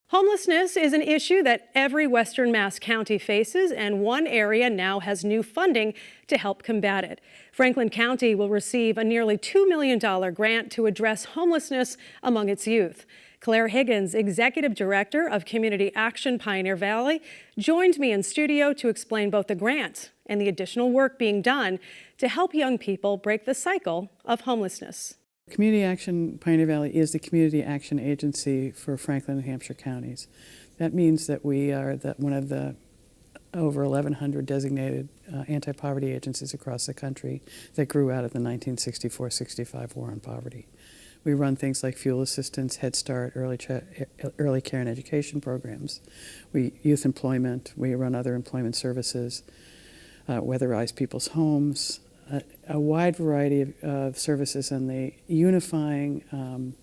Homelessness is an issue that every Western Mass county faces, and one area now has new funding to help combat it. Franklin County will receive a nearly $2 million grant to address homelessness among its youth. Clare Higgins, Executive Director of Community Action Pioneer Valley, joined me in studio to explain both the grant and the additional work being done to help young people break the cycle of homelessness. Community Action Pioneer Valley is the community action agency for Franklin and Hampshire counties. That means that we are one of the over 1,100 designated anti-poverty agencies across the country that grew out of the 1964-65 War on Poverty. We run things like fuel assistance, Head Start, early care and education programs. Youth employment. We run other employment services, weatherize people's homes, a wide variety of services, and the unifying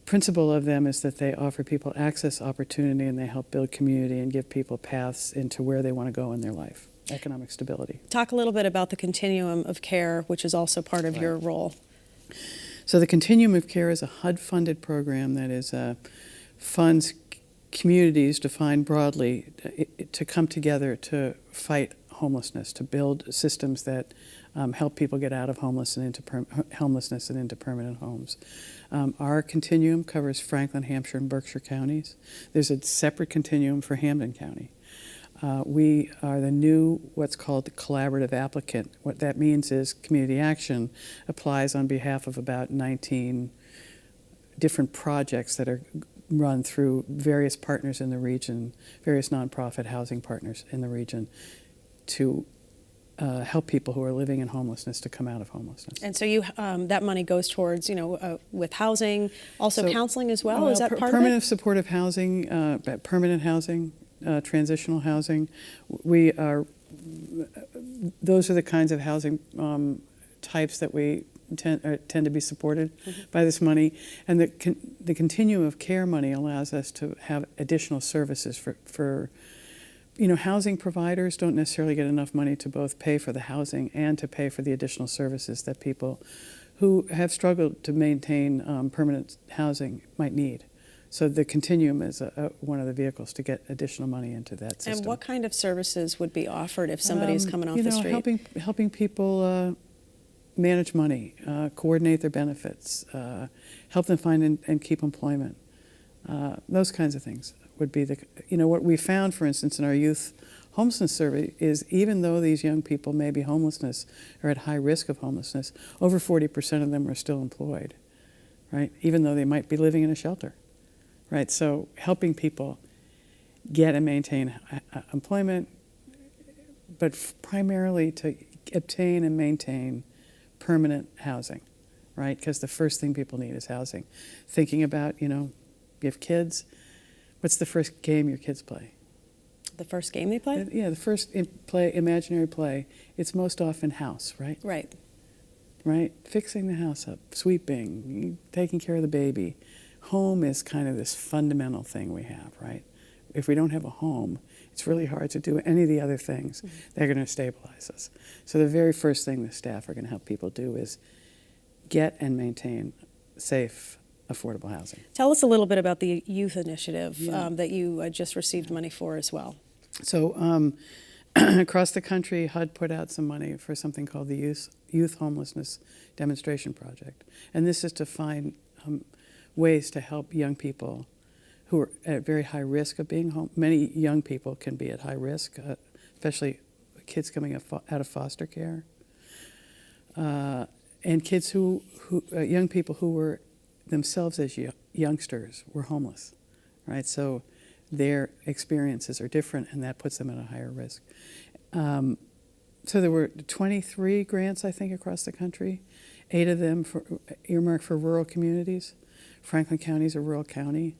principle of them is that they offer people access, opportunity, and they help build community and give people paths into where they want to go in their life, economic stability. Talk a little bit about the Continuum of Care, which is also part of your role. So the Continuum of Care is a HUD-funded program that is funds communities, defined broadly, to come together to fight homelessness, to build systems that help people get out of homelessness and into permanent homes. Our continuum covers Franklin, Hampshire, and Berkshire counties. There's a separate continuum for Hampden County. We are the new, what's called the collaborative applicant. What that means is community action applies on behalf of about 19 different projects that are run through various partners in the region, various nonprofit housing partners in the region, to help people who are living in homelessness to come out of homelessness. And so you that money goes towards, with housing, also counseling as well? Is that part of it? Permanent supportive housing, permanent housing, transitional housing. Those are the kinds of housing types that we tend to be supported by this money. And the Continuum of Care money allows us to have additional services for housing providers don't necessarily get enough money to both pay for the housing and to pay for the additional services that people who have struggled to maintain permanent housing might need. So the Continuum is one of the vehicles to get additional money into that system. And what kind of services would be offered if somebody is coming off the street? Helping people manage money, coordinate their benefits, help them find and keep employment. Those kinds of things would be what we found, for instance, in our youth homelessness survey is even though these young people may be homelessness or at high risk of homelessness, over 40% of them are still employed, right? Even though they might be living in a shelter, right? So helping people get and maintain employment, but primarily to obtain and maintain permanent housing, right? Because the first thing people need is housing. Thinking about, you have kids, what's the first game your kids play? The first game they play? Yeah, the first imaginary play. It's most often house, right? Right. Right? Fixing the house up, sweeping, taking care of the baby. Home is kind of this fundamental thing we have, right? If we don't have a home, it's really hard to do any of the other things that are going to stabilize us. So the very first thing the staff are going to help people do is get and maintain safe, affordable housing. Tell us a little bit about the youth initiative that you just received money for as well. So across the country, HUD put out some money for something called the Youth Homelessness Demonstration Project. And this is to find ways to help young people who are at very high risk of being home. Many young people can be at high risk, especially kids coming out of foster care. And kids young people who were themselves as youngsters were homeless, right? So their experiences are different, and that puts them at a higher risk. So there were 23 grants, I think, across the country, 8 of them earmarked for rural communities. Franklin County is a rural county.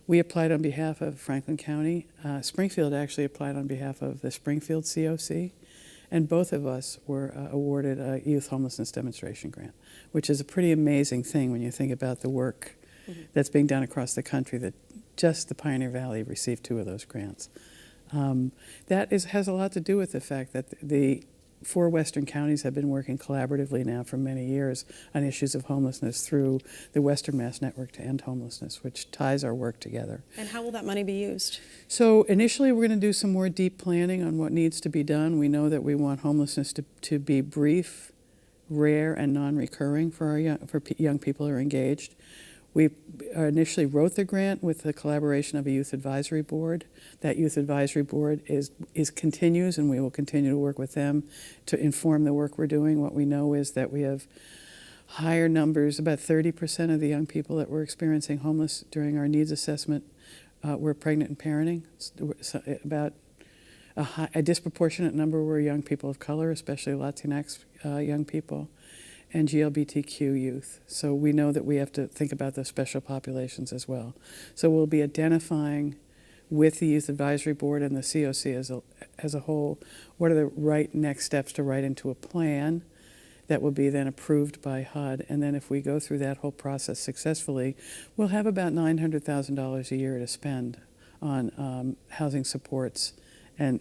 We applied on behalf of Franklin County. Springfield actually applied on behalf of the Springfield COC. And both of us were awarded a youth homelessness demonstration grant, which is a pretty amazing thing when you think about the work that's being done across the country, that just the Pioneer Valley received 2 of those grants. That has a lot to do with the fact that the 4 Western counties have been working collaboratively now for many years on issues of homelessness through the Western Mass Network to End Homelessness, which ties our work together. And how will that money be used? So initially we're going to do some more deep planning on what needs to be done. We know that we want homelessness to be brief, rare, and non-recurring for our young people who are engaged. We initially wrote the grant with the collaboration of a youth advisory board. That youth advisory board continues, and we will continue to work with them to inform the work we're doing. What we know is that we have higher numbers, about 30% of the young people that were experiencing homeless during our needs assessment were pregnant and parenting. About a disproportionate number were young people of color, especially Latinx young people, and GLBTQ youth. So we know that we have to think about those special populations as well. So we'll be identifying with the Youth Advisory Board and the COC as a whole, what are the right next steps to write into a plan that will be then approved by HUD. And then if we go through that whole process successfully, we'll have about $900,000 a year to spend on housing supports and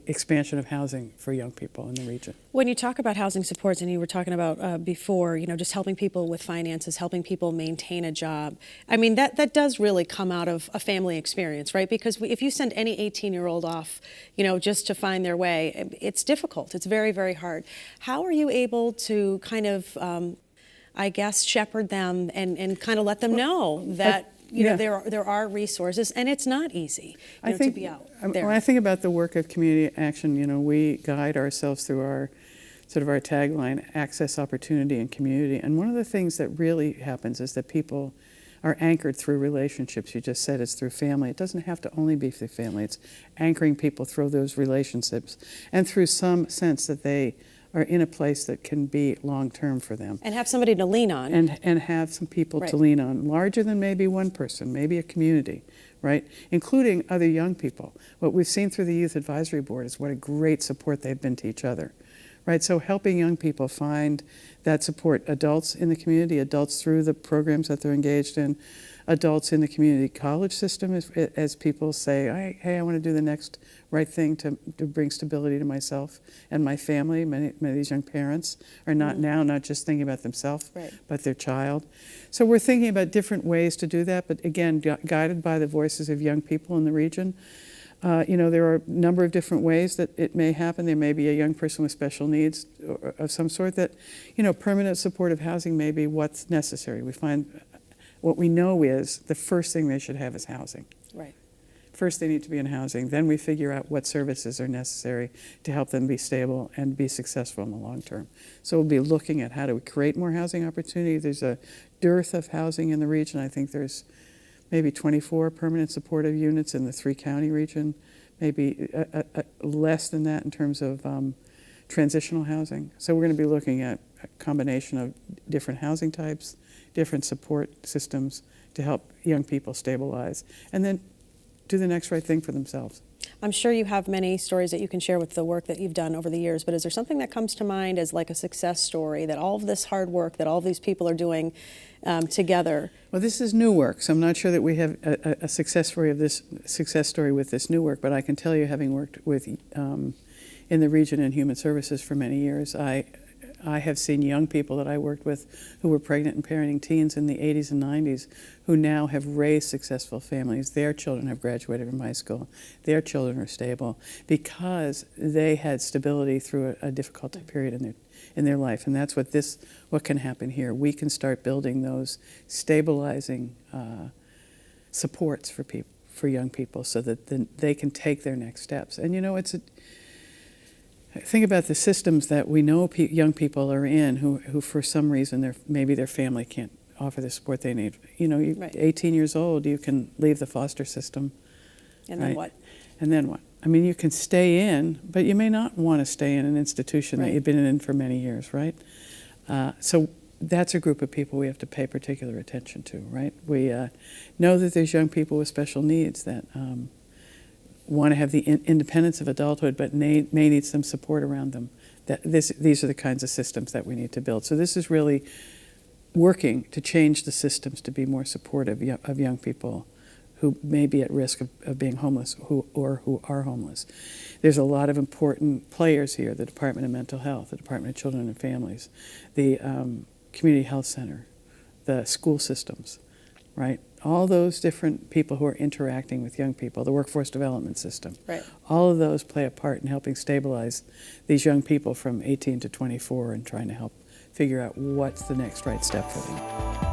expansion of housing for young people in the region. When you talk about housing supports, and you were talking about before, just helping people with finances, helping people maintain a job, I mean, that does really come out of a family experience, right? Because if you send any 18-year-old off, just to find their way, it's difficult. It's very, very hard. How are you able to kind of, I guess, shepherd them and kind of let them know that there are resources, and it's not easy to be out there. When I think about the work of community action, we guide ourselves through our tagline, access, opportunity, and community. And one of the things that really happens is that people are anchored through relationships. You just said it's through family. It doesn't have to only be through family. It's anchoring people through those relationships and through some sense that they are in a place that can be long-term for them. And have somebody to lean on. And have some people to lean on, larger than maybe one person, maybe a community, right? Including other young people. What we've seen through the Youth Advisory Board is what a great support they've been to each other, right? So helping young people find that support, adults in the community, adults through the programs that they're engaged in, adults in the community college system, as people say, hey, I want to do the next right thing to bring stability to myself and my family. Many of these young parents are not just thinking about themselves, but their child. So we're thinking about different ways to do that, but again, guided by the voices of young people in the region. There are a number of different ways that it may happen. There may be a young person with special needs of some sort that, permanent supportive housing may be what's necessary. We find what we know is the first thing they should have is housing. Right. First, they need to be in housing. Then we figure out what services are necessary to help them be stable and be successful in the long term. So we'll be looking at how do we create more housing opportunity. There's a dearth of housing in the region. I think there's maybe 24 permanent supportive units in the 3-county region, maybe less than that in terms of transitional housing. So we're going to be looking at a combination of different housing types, different support systems to help young people stabilize and then do the next right thing for themselves. I'm sure you have many stories that you can share with the work that you've done over the years, but is there something that comes to mind as like a success story, that all of this hard work that all of these people are doing together? Well, this is new work, so I'm not sure that we have a success story with this new work, but I can tell you, having worked with in the region in human services for many years, I have seen young people that I worked with who were pregnant and parenting teens in the 80s and 90s who now have raised successful families. Their children have graduated from high school. Their children are stable because they had stability through a difficult period in their life. And that's what can happen here. We can start building those stabilizing supports for young people so that they can take their next steps. And think about the systems that we know young people are in who for some reason maybe their family can't offer the support they need. 18 years old, you can leave the foster system. And then what? And then what? I mean, you can stay in, but you may not want to stay in an institution that you've been in for many years, right? So that's a group of people we have to pay particular attention to, right? We know that there's young people with special needs that want to have the independence of adulthood, but may need some support around them. These are the kinds of systems that we need to build. So this is really working to change the systems to be more supportive of young people who may be at risk of being homeless or who are homeless. There's a lot of important players here: the Department of Mental Health, the Department of Children and Families, the Community Health Center, the school systems, right? All those different people who are interacting with young people, the workforce development system. Right. All of those play a part in helping stabilize these young people from 18 to 24 and trying to help figure out what's the next right step for them.